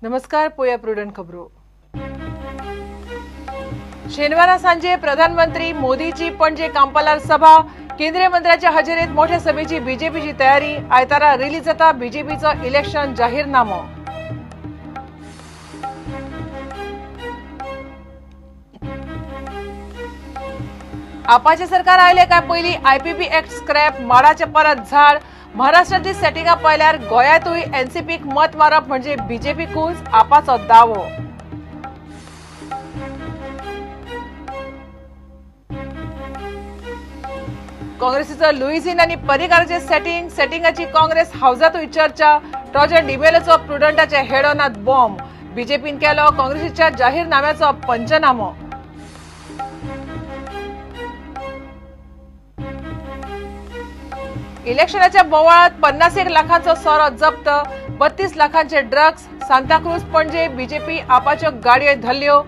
नमस्कार. पोया प्रुडंट खबरो. शेनवारा सांजे प्रधानमंत्री मोदीची पणजे कांपालार सभा. केंद्रीय मंत्र्याच्या हजेरीत मोठ्या सभेची बीजेपीची तयारी. आयतारा रिलीज जाता बीजेपीचो इलेक्शन जाहीरनामो. आपाचे सरकार आयले काय पयली आयपीपी एक्ट स्क्रॅप. माडाचे परत झाड. महाराष्ट्रातली सेटिंगा पळयल्यार गोंयांतूय एनसीपीक मत मारप म्हणजे बीजेपीकूच आपाचो दावो. काँग्रेसीचो लुईझीन आनी पर्रीकाराचे सेटिंगाची काँग्रेस हाऊसातूय चर्चा. Roger डिमेलोचो प्रुडंटाचे हेडोनात bomb. बीजेपीन केलो काँग्रेसीच्या जाहीरनाम्याचो पंचनामो. इलेक्शनाच्या बोवाळात 51 लाखांचो सोरो जप्त. 32 लाखांचे ड्रग्स. सांताक्रूज पणजे बीजेपी आपाच्यो गाडयो धरल्यो.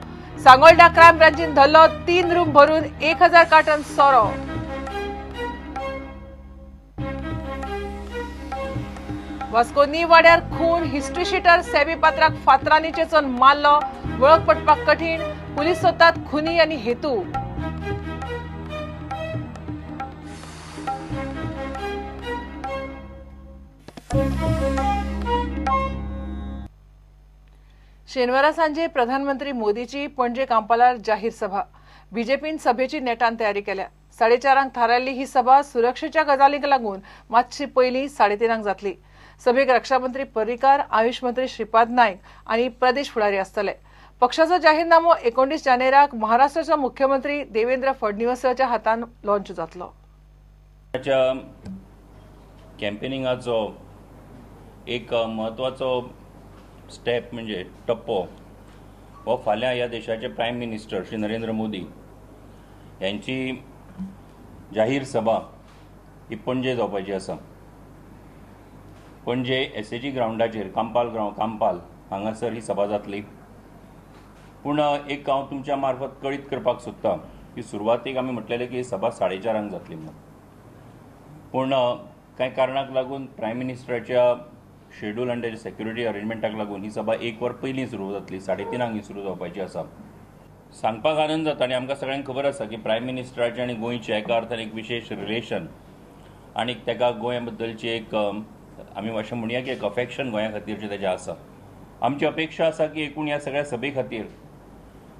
सांगोळडा क्रायम ब्रांचीन धरलो 3 रूम भरून 1000 कार्टन सोरो. वास्को नी वाड्यार खून. हिस्ट्री शीटर सेबी पात्राक फातरांनी चेचून मारलो. वळख पटपाक कठीण. पुलीस सोदतात खुनी आनी हेतू. शेनवारा सांजे प्रधानमंत्री मोदीची पणजे कांपालार जाहीर सभा. बीजेपीन सभेची नेटान तयारी केल्या. 4:30 थारायल्ली ही सभा सुरक्षेच्या गजालींक लागून मातशी पयली 3:30 जातली. सभेक रक्षामंत्री पर्रीकार, आयुष मंत्री श्रीपाद नाईक आनी प्रदेश फुडारी आसतले. पक्षाचो जाहीरनामो 19 जानेराक महाराष्ट्राचे मुख्यमंत्री देवेंद्र फडणवीसाच्या हातान लॉन्च जातलो. कॅम्पेनिंगाचो एक महत्वाचो स्टेप म्हणजे टप्पो हो फाल्यां ह्या देशाचे प्रायम मिनिस्टर श्री नरेंद्र मोदी यांची जाहीर सभा ही पणजे जावपाची आसा. पणजे एसएजी ग्राउंडाचेर कांपाल हांगासर ही सभा जातली. पूण एक हांव तुमच्या मार्फत कळीत करपाक सोदतां की सुरवातेक आमी म्हटलेलें की ही सभा 4:30 जातली म्हणून. पूण कांय कारणाक लागून प्रायम मिनिस्टराच्या शेड्यूल आनी तेच्या सेक्युरिटी अरेंजमेंटाक लागून ही सभा 1 वर पयलीं सुरू जातली. 3:30 ही सुरू जावपाची आसा. सांगपाक आनंद जाता आनी आमकां सगळ्यांक खबर आसा की प्रायम मिनिस्टराचें आनी गोंयचें एका अर्थान एक विशेष रिलेशन आनी तेका गोंया बद्दलची एक आमी अशें म्हणया की एक अफेक्शन गोंया खातीरचें तेजें आसा. आमची अपेक्षा आसा की एकूण ह्या सगळ्या सभे खातीर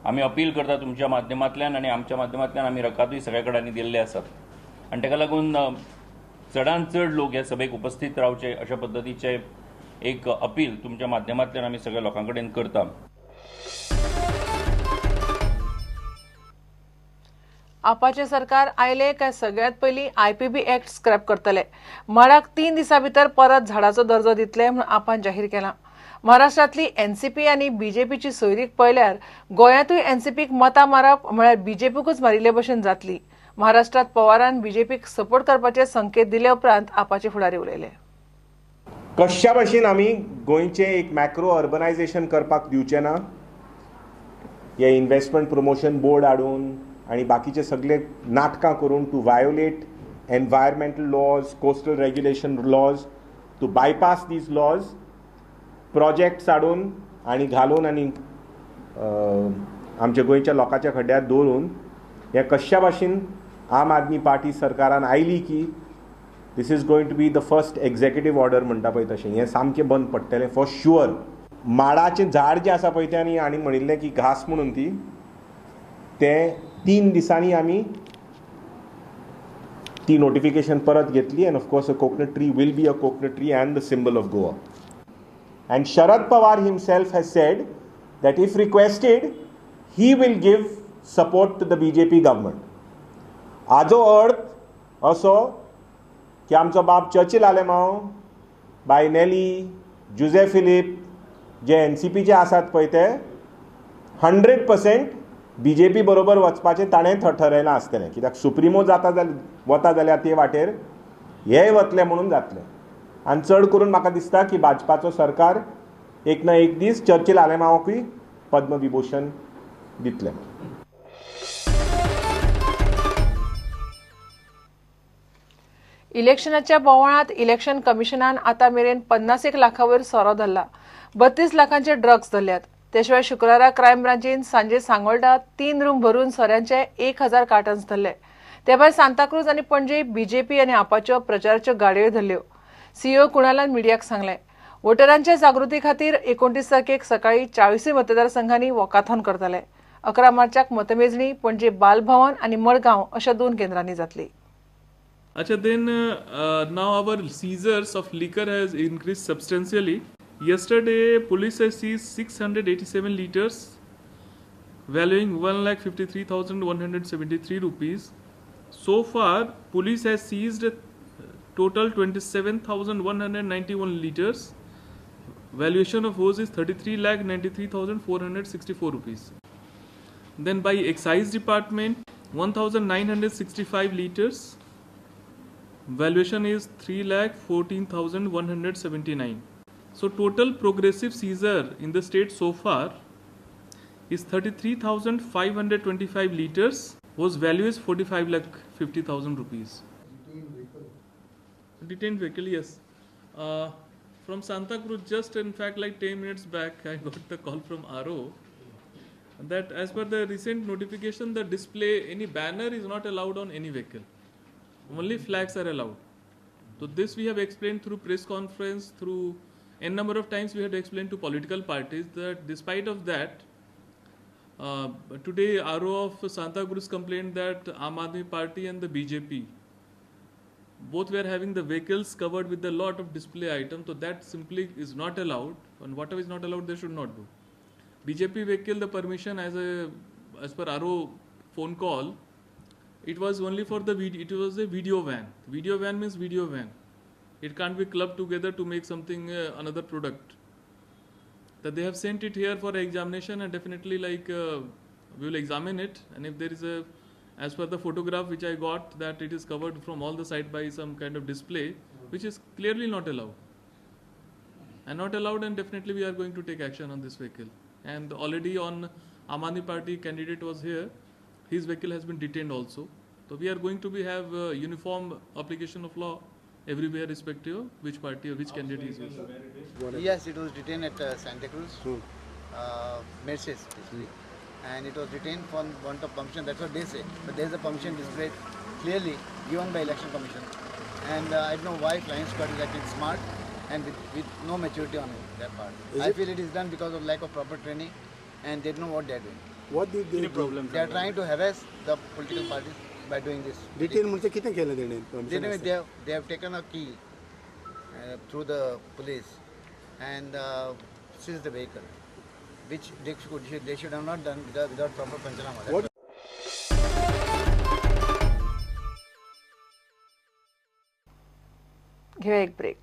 आमी अपील करता तुमच्या माध्यमांतल्यान आनी आमच्या माध्यमांतल्यान आमी रकादूय सगळ्या कडेन दिल्ले आसात. आनी तेका लागून चडांत चड लोक ह्या सभेक उपस्थित रावचे अशा पद्दतीचे एक अपील तुमच्या माध्यमांतल्यान आमी सगळ्या लोकां कडेन करता. आपाचे सरकार आयले काय सगळ्यात पयली आयपीबी एक्ट स्क्रॅप करतले. माडाक 3 दिसां भितर परत झाडाचो दर्जो दितले म्हूण आपान जाहीर केलां. महाराष्ट्रातली एनसीपी आनी बीजेपीची सोयरीक पळयल्यार गोंयांतूय एनसीपीक मतां मारप म्हळ्यार बीजेपीकूच मारिल्ले भशेन जातली. महाराष्ट्रात पवारान बीजेपीक सपोर्ट करपाचे संकेत दिले उपरांत आपाचे फुडारी उलयले. कशा भाशेन आमी गोंयचें एक मॅक्रो अर्बनायझेशन करपाक दिवचे ना. हे इन्व्हेस्टमेंट प्रमोशन बोर्ड हाडून आनी बाकीचे सगळे नाटकां करून to violate environmental laws, coastal regulation laws, to bypass these laws, projects हाडून आनी घालून आनी आमच्या गोंयच्या लोकांच्या खड्ड्यात दवरून हे कशा भाशेन आम आदमी पार्टी सरकारान आयली की this is going to be the first executive order म्हणटा पळय तशें हें सामकें बंद पडटलें फॉर शुअर. माडाचें झाड जें आसा पळय तें आनी म्हणिल्लें की घास म्हणून तें 3 दिसांनी आमी ती नोटिफिकेशन परत घेतली. End of course a coconut tree will be a coconut tree end the symbol of Goa. End Sharad Pawar himself has sed that if requested he will give support to the BJP government. हाजो अर्थ असो की आमचो बाब चर्चिल आलेमांव, बाय नेली, जुझे Philip जे एनसीपीचे आसात पळय ते 100% बीजेपी बरोबर वचपाचें ताणें ठरयलां आसतलें. कित्याक सुप्रिमो वता जाल्यार ते वाटेर हेय वतले म्हणून जातलें. आनी चड करून म्हाका दिसता की भाजपाचो सरकार एक ना एक दीस चर्चिल आलेमांवाकूय पद्मविभूषण दितले. इलेक्शनाच्या बोवाळात इलेक्शन कमिशनान आता मेरेन 51 लाखांवयर सोरो धरला. 32 लाखांचे ड्रग्स धरल्यात. त्याशिवाय शुक्रारा क्रायम ब्रांचीन सांजे सांगोळडा 3 रूम भरून सोऱ्यांचे 1000 कार्टन्स धरले. त्या भायर सांताक्रूज आनी पणजे बीजेपी आनी आपाच्यो प्रचाराच्यो गाडयो धरल्यो. सीईओ कुणालान मिडियाक सांगलें. वोटरांच्या जागृती खातीर 29 तारखेक सकाळी 40 मतदारसंघांनी वॉकाथॉन करतले. 11 मार्चाक मतमेजणी पणजे बालभवन आनी मडगांव अशा 2 केंद्रांनी जातली. Then now our seizures of liquor has increased substantially. Yesterday, police has seized 687 liters, valuing 1,53,173 rupees. So far, police has seized total 27,191 liters. Valuation of those is 33,93,464 rupees. Then by excise department, 1,965 liters. Valuation is 3,14,179. So total progressive seizure in the state so far is 33,525 liters, whose value is 45,50,000 rupees. Detained vehicle, yes. From Santa Cruz, just in fact like 10 minutes back, I got the call from RO that as per the recent notification, the display, any banner is not allowed on any vehicle. Only flags are allowed. So this we have explained through press conference, through n number of times we had explained to political parties that despite of that, today RO of Santa Cruz complained that Aam Aadmi Party and the BJP both were having the vehicles covered with a lot of display items. So that simply is not allowed, and whatever is not allowed they should not do. BJP vehicle, the permission as per RO phone call, it was only for the video. It was a video van. Video van means video van. It can't be clubbed together to make something another product. That they have sent it here for examination, and definitely we will examine it. And if there is as per the photograph which I got, that it is covered from all the side by some kind of display, which is clearly not allowed. And not allowed, and definitely we are going to take action on this vehicle. And already on Aam Aadmi Party candidate was here. His vehicle has been detained also. So we are going to have uniform application of law everywhere, irrespective of which party or which candidate is using. Yes, it was detained at Santa Cruz, Mercedes basically, and it was detained for want of permission. That's what they say. But there is a permission displayed clearly given by Election Commission, and I don't know why Flying Squad is acting smart and with no maturity on their part. I feel it is done because of lack of proper training, and they don't know what they are doing. What did they do? They are trying to harass the political parties by doing this. Detail म्हणजे किती केलं They have taken a key through the police and seized the vehicle, which they should have not done without proper panchanama. घेऊया एक break.